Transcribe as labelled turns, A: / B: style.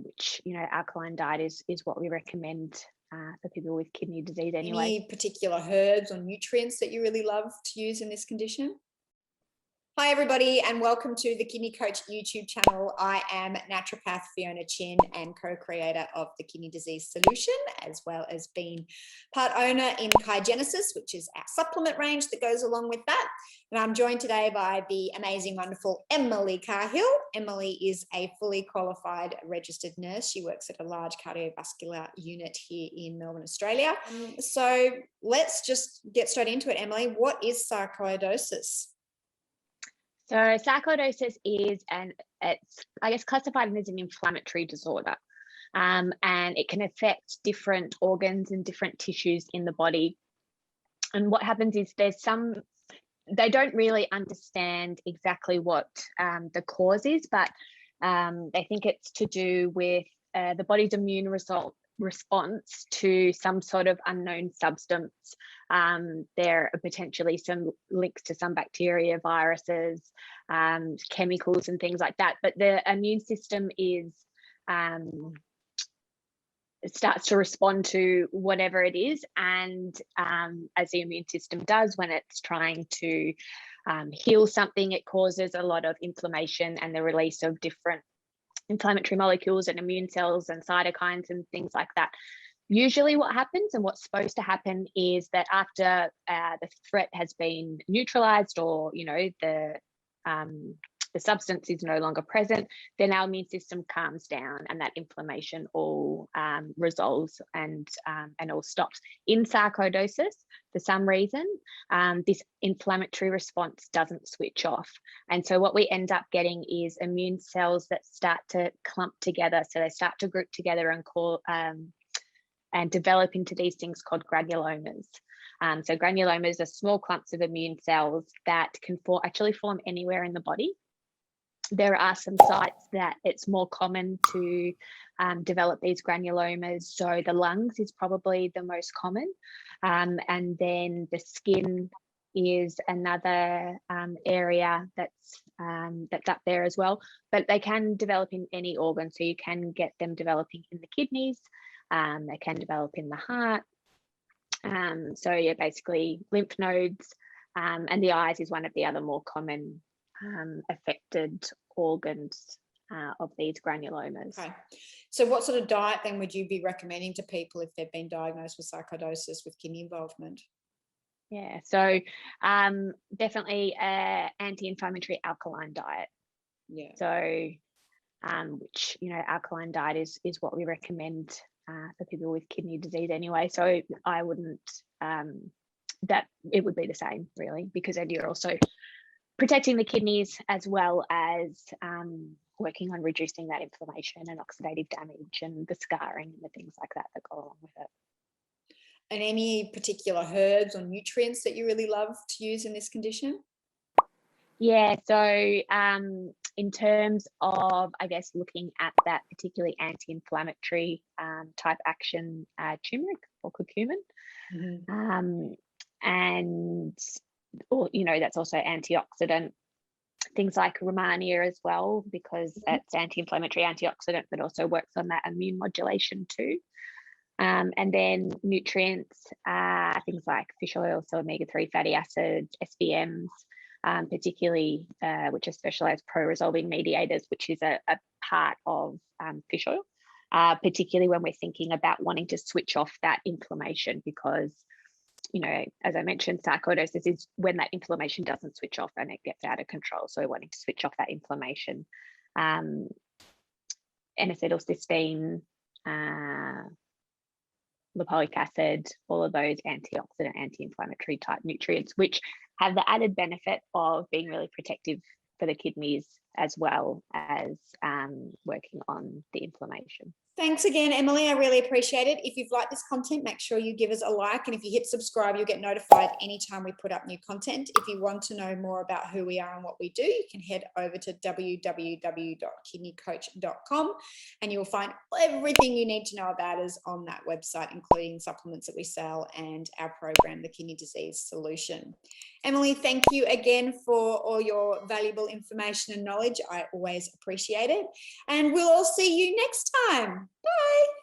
A: which, alkaline diet is what we recommend for people with kidney disease anyway.
B: Any particular herbs or nutrients that you really love to use in this condition? Hi everybody, and welcome to the Kidney Coach YouTube channel. I am naturopath Fiona Chin and co-creator of the Kidney Disease Solution, as well as being part owner in Genesis, which is our supplement range that goes along with that. And I'm joined today by the amazing, wonderful Emily Cahill. Emily is a fully qualified registered nurse. She works at a large cardiovascular unit here in Melbourne, Australia. So let's just get straight into it, Emily. What is sarcoidosis?
A: So sarcoidosis is it's classified as an inflammatory disorder, and it can affect different organs and different tissues in the body. And what happens is they don't really understand exactly what the cause is, but they think it's to do with the body's immune response to some sort of unknown substance. There are potentially some links to some bacteria, viruses, chemicals and things like that, but the immune system it starts to respond to whatever it is, and as the immune system does when it's trying to heal something, it causes a lot of inflammation and the release of different inflammatory molecules and immune cells and cytokines and things like that. Usually what happens and what's supposed to happen is that after the threat has been neutralized, or the substance is no longer present, then our immune system calms down and that inflammation all resolves and all stops. In sarcoidosis, for some reason, this inflammatory response doesn't switch off. And so what we end up getting is immune cells that start to clump together. So they start to group together and develop into these things called granulomas. So granulomas are small clumps of immune cells that can actually form anywhere in the body. There are some sites that it's more common to develop these granulomas. So the lungs is probably the most common. And then the skin is another area that's up there as well. But they can develop in any organ. So you can get them developing in the kidneys. They can develop in the heart. So yeah, basically lymph nodes, and the eyes is one of the other more common affected organs of these granulomas. Okay.
B: So what sort of diet then would you be recommending to people if they've been diagnosed with sarcoidosis with kidney involvement?
A: Yeah, so definitely anti-inflammatory alkaline diet.
B: Yeah.
A: So which, alkaline diet is what we recommend for people with kidney disease anyway. So I wouldn't, that it would be the same really, because then you're also protecting the kidneys as well as working on reducing that inflammation and oxidative damage and the scarring and the things like that go along with it.
B: And any particular herbs or nutrients that you really love to use in this condition?
A: Yeah, so in terms of, I guess, looking at that particularly anti-inflammatory type action, turmeric or curcumin, and that's also antioxidant. Things like Romania as well, because it's anti-inflammatory, antioxidant, but also works on that immune modulation too. And then nutrients, things like fish oil, so omega-3 fatty acids, SBMs, particularly which are specialized pro-resolving mediators, which is a part of fish oil, particularly when we're thinking about wanting to switch off that inflammation, because as I mentioned, sarcoidosis is when that inflammation doesn't switch off and it gets out of control. So we're wanting to switch off that inflammation. N-acetylcysteine, lipoic acid, all of those antioxidant, anti-inflammatory type nutrients, which have the added benefit of being really protective for the kidneys as well as working on the inflammation.
B: Thanks again, Emily. I really appreciate it. If you've liked this content, make sure you give us a like. And if you hit subscribe, you'll get notified anytime we put up new content. If you want to know more about who we are and what we do, you can head over to www.kidneycoach.com and you'll find everything you need to know about us on that website, including supplements that we sell and our program, the Kidney Disease Solution. Emily, thank you again for all your valuable information and knowledge. knowledge. I always appreciate it. And we'll all see you next time. Bye.